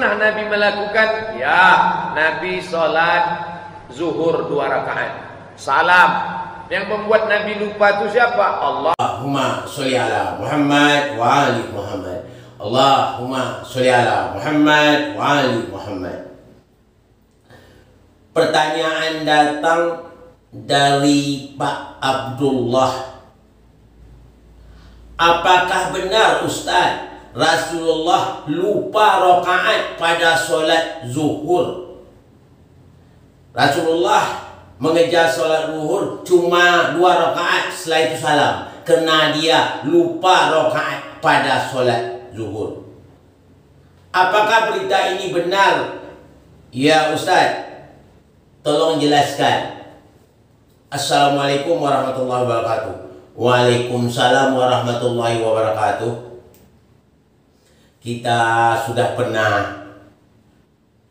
Pernah Nabi melakukan? Ya, Nabi sholat zuhur 2 rakaat. Salam. Yang membuat Nabi lupa itu siapa? Allah. Allahumma sholli ala Muhammad wa ali Muhammad. Allahumma sholli ala Muhammad wa ali Muhammad. Pertanyaan datang dari Pak Abdullah. Apakah benar Ustaz Rasulullah lupa rakaat pada solat zuhur? Rasulullah mengejar solat zuhur cuma 2 rakaat, setelah itu salam, karena dia lupa rakaat pada solat zuhur. Apakah berita ini benar? Ya Ustaz, tolong jelaskan. Assalamualaikum warahmatullahi wabarakatuh. Waalaikumsalam warahmatullahi wabarakatuh. Kita sudah pernah,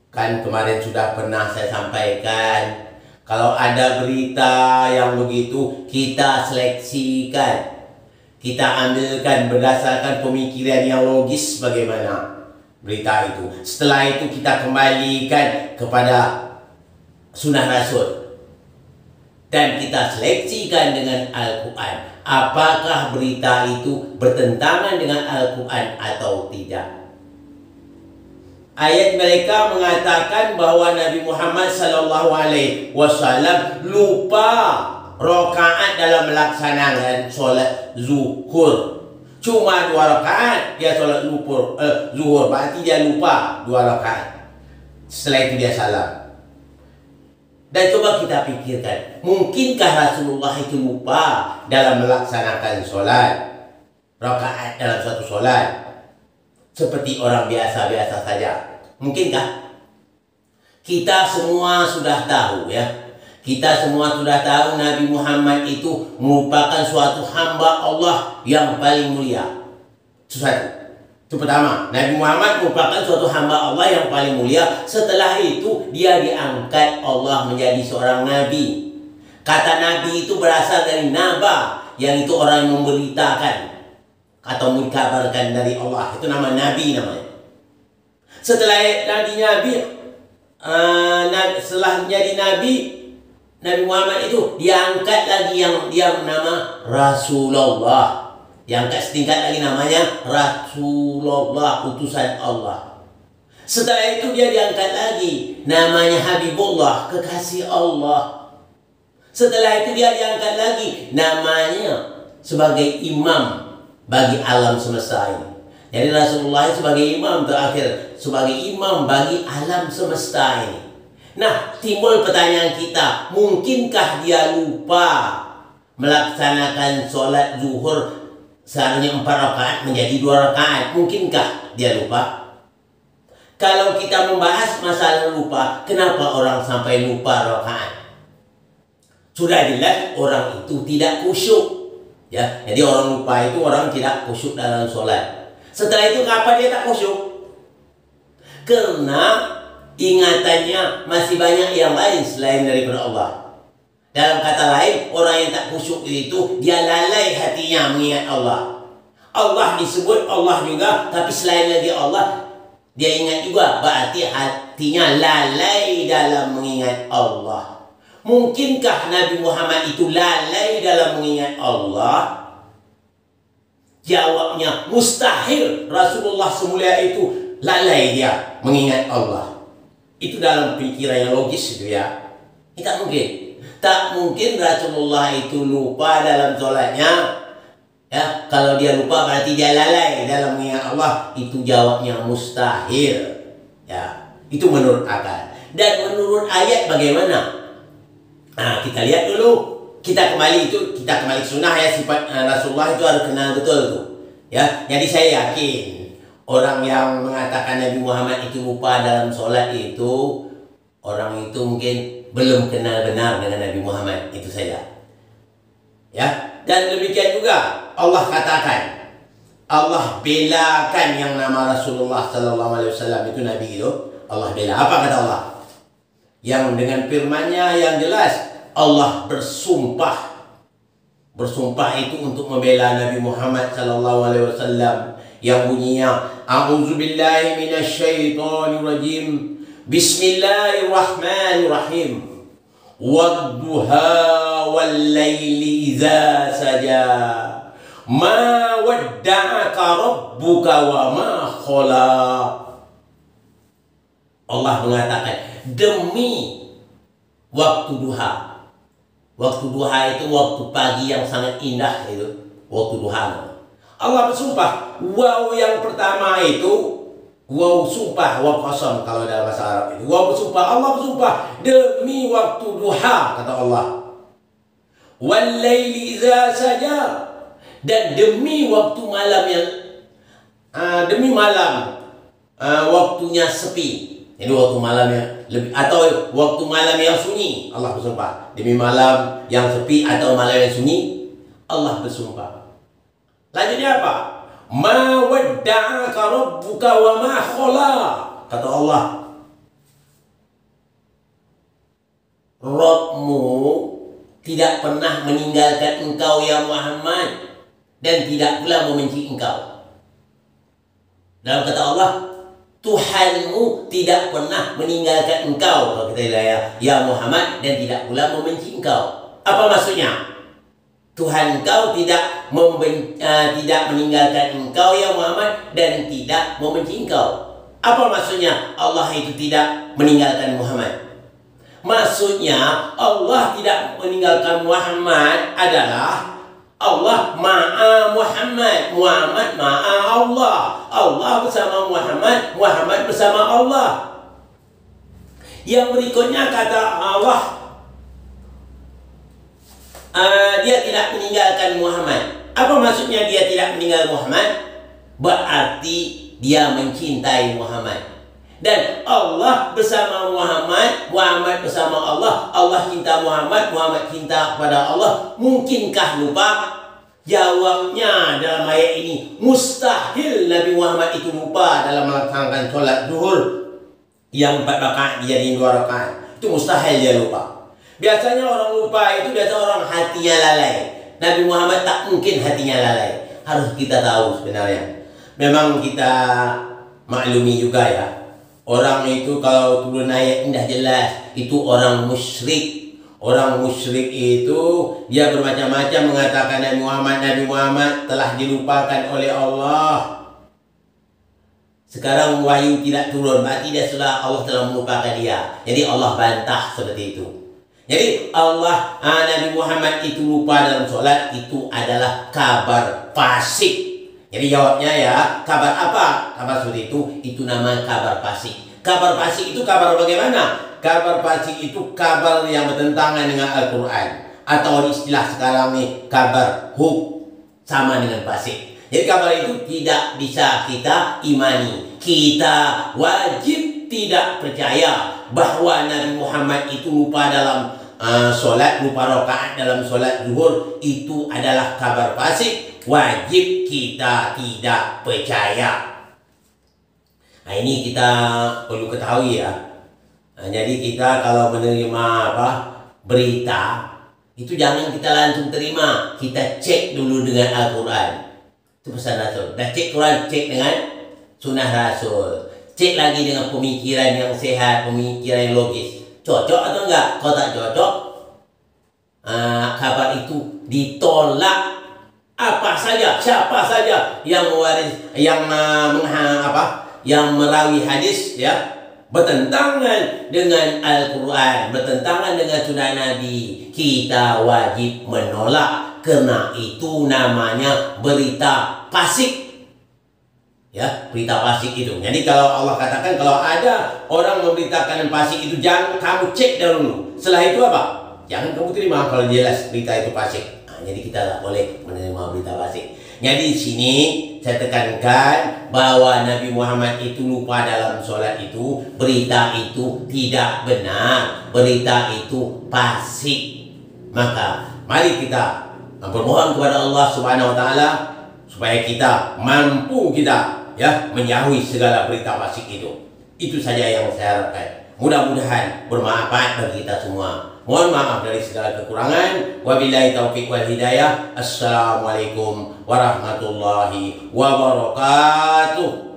kan kemarin sudah pernah saya sampaikan, kalau ada berita yang begitu kita seleksikan, kita ambilkan berdasarkan pemikiran yang logis bagaimana berita itu. Setelah itu kita kembalikan kepada sunnah Rasul dan kita seleksikan dengan Al-Quran. Apakah berita itu bertentangan dengan Al-Quran atau tidak? Ayat mereka mengatakan bahwa Nabi Muhammad SAW lupa rakaat dalam melaksanakan solat zuhur. Cuma 2 rakaat dia solat zuhur, berarti dia lupa 2 rakaat. Setelah itu dia salam. Dan coba kita pikirkan, mungkinkah Rasulullah itu lupa dalam melaksanakan solat rakaat dalam satu solat seperti orang biasa-biasa saja? Mungkinkah? Kita semua sudah tahu ya. Kita semua sudah tahu Nabi Muhammad itu merupakan suatu hamba Allah yang paling mulia. Itu pertama, Nabi Muhammad merupakan suatu hamba Allah yang paling mulia. Setelah itu dia diangkat Allah menjadi seorang nabi. Kata nabi itu berasal dari naba, yang itu orang yang memberitakan atau mengkabarkan dari Allah. Itu nama nabi namanya. Setelah setelah menjadi nabi, Nabi Muhammad itu diangkat lagi yang dia nama Rasulullah. Diangkat setingkat lagi namanya Rasulullah, utusan Allah. Setelah itu dia diangkat lagi namanya Habibullah, kekasih Allah. Setelah itu dia diangkat lagi namanya sebagai imam bagi alam semesta ini. Jadi Rasulullah sebagai imam terakhir, sebagai imam bagi alam semesta ini. Nah, timbul pertanyaan kita, mungkinkah dia lupa melaksanakan sholat zuhur seharusnya 4 rakaat menjadi 2 rakaat? Mungkinkah dia lupa? Kalau kita membahas masalah lupa, kenapa orang sampai lupa rakaat? Sudah jelas orang itu tidak khusyuk. Ya, jadi orang lupa itu orang tidak khusyuk dalam sholat. Setelah itu kenapa dia tak khusyuk? Karena ingatannya masih banyak yang lain selain daripada Allah. Dalam kata lain, orang yang tak khusyuk itu dia lalai hatinya mengingat Allah. Allah disebut Allah juga, tapi selain lagi Allah dia ingat juga, berarti hatinya lalai dalam mengingat Allah. Mungkinkah Nabi Muhammad itu lalai dalam mengingat Allah? Jawabnya mustahil. Rasulullah semulia itu lalai dia mengingat Allah. Itu dalam pikiran yang logis itu ya. Tak mungkin. Tak mungkin Rasulullah itu lupa dalam sholatnya. Ya, kalau dia lupa berarti dia lalai dalam mengingat Allah. Itu jawabnya mustahil. Ya, itu menurut akal. Dan menurut ayat bagaimana? Nah, kita lihat dulu. Kita kembali ke sunnah ya. Sifat Rasulullah itu harus kenal betul tuh. Ya, jadi saya yakin orang yang mengatakan Nabi Muhammad itu lupa dalam sholat itu, orang itu mungkin belum kenal benar dengan Nabi Muhammad, itu saja. Ya, dan demikian juga Allah katakan, Allah belakan yang nama Rasulullah SAW itu Nabi itu, Allah bela. Apa kata Allah? Yang dengan firman-Nya yang jelas, Allah bersumpah. Bersumpah itu untuk membela Nabi Muhammad SAW yang bunyinya A'udzubillahi minasyaitonirrajim. Bismillahirrahmanirrahim. Wadduha wallaili idza saja. Ma wadda'aka rabbuka wa ma khala. Allah mengatakan demi waktu duha. Waktu duha itu waktu pagi yang sangat indah itu. Waktu duha. Allah bersumpah. Waw yang pertama itu waw sumpah, waw qasam kalau dalam bahasa Arab itu. Waw bersumpah, Allah bersumpah demi waktu duha kata Allah. Wal laili idza saja, dan demi waktu malam yang demi malam waktunya sepi. Ini waktu malam yang lebih atau waktu malam yang sunyi. Allah bersumpah demi malam yang sepi atau malam yang sunyi. Allah bersumpah. Lanjutnya apa? Ma wadda'aka rabbuka wa ma khala. Kata Allah, Rabbmu tidak pernah meninggalkan engkau ya Muhammad, dan tidak pula membenci engkau. Dalam kata Allah, Tuhanmu tidak pernah meninggalkan engkau, kalau kita lihat ya Muhammad, dan tidak pula membenci engkau. Apa maksudnya? Tuhan engkau tidak meninggalkan engkau ya Muhammad, dan tidak membenci engkau. Apa maksudnya Allah itu tidak meninggalkan Muhammad? Maksudnya Allah tidak meninggalkan Muhammad adalah Allah ma'a Muhammad, Muhammad ma'a Allah, Allah bersama Muhammad, Muhammad bersama Allah. Yang berikutnya kata Allah, dia tidak meninggalkan Muhammad. Apa maksudnya dia tidak meninggalkan Muhammad? Berarti dia mencintai Muhammad. Dan Allah bersama Muhammad, Muhammad bersama Allah, Allah cinta Muhammad, Muhammad cinta kepada Allah. Mungkinkah lupa? Jawabnya dalam ayat ini mustahil Nabi Muhammad itu lupa dalam melaksanakan sholat zuhur yang 4 rakaat jadi 2 rakaat. Itu mustahil dia lupa. Biasanya orang lupa itu biasa orang hatinya lalai. Nabi Muhammad tak mungkin hatinya lalai. Harus kita tahu sebenarnya. Memang kita maklumi juga ya. Orang itu kalau turun ayat indah jelas itu orang musyrik. Orang musyrik itu dia bermacam-macam mengatakan Nabi Muhammad telah dilupakan oleh Allah. Sekarang wahyu tidak turun, berarti dia sudah Allah telah melupakan dia. Jadi Allah bantah seperti itu. Jadi Allah Nabi Muhammad itu lupa dalam sholat itu adalah kabar fasik. Jadi jawabnya ya, kabar apa? Kabar seperti itu nama kabar fasik. Kabar fasik itu kabar bagaimana? Kabar fasik itu kabar yang bertentangan dengan Al-Quran. Atau istilah sekarang nih, kabar huk sama dengan fasik. Jadi kabar itu tidak bisa kita imani. Kita wajib tidak percaya bahwa Nabi Muhammad itu lupa dalam sholat, lupa rakaat dalam sholat zuhur. Itu adalah kabar fasik. Wajib kita tidak percaya. Nah, ini kita perlu ketahui ya. Jadi kita kalau menerima berita itu jangan kita langsung terima. Kita cek dulu dengan Al-Quran. Itu pesan Rasul. Dah cek Quran, cek dengan sunnah Rasul. Cek lagi dengan pemikiran yang sehat, pemikiran yang logis. Cocok atau enggak? Kalau tak cocok, kabar itu ditolak. Apa saja, siapa saja yang mewaris, yang merawi hadis ya bertentangan dengan Al-Quran, bertentangan dengan sunnah Nabi, kita wajib menolak, karena itu namanya berita fasik. Ya, berita fasik itu. Jadi kalau Allah katakan kalau ada orang memberitakan fasik itu, jangan kamu cek dulu. Setelah itu apa? Jangan kamu terima kalau jelas berita itu fasik. Jadi kita tak boleh menerima berita fasik. Jadi di sini saya tekankan bahwa Nabi Muhammad itu lupa dalam sholat itu, berita itu tidak benar, berita itu fasik. Maka mari kita bermohon kepada Allah Subhanahu Wa Taala supaya kita mampu menjauhi segala berita fasik itu. Itu saja yang saya harapkan. Mudah-mudahan bermanfaat bagi kita semua. Mohon maaf dari segala kekurangan. Wabillahi taufiq wal hidayah. Assalamualaikum warahmatullahi wabarakatuh.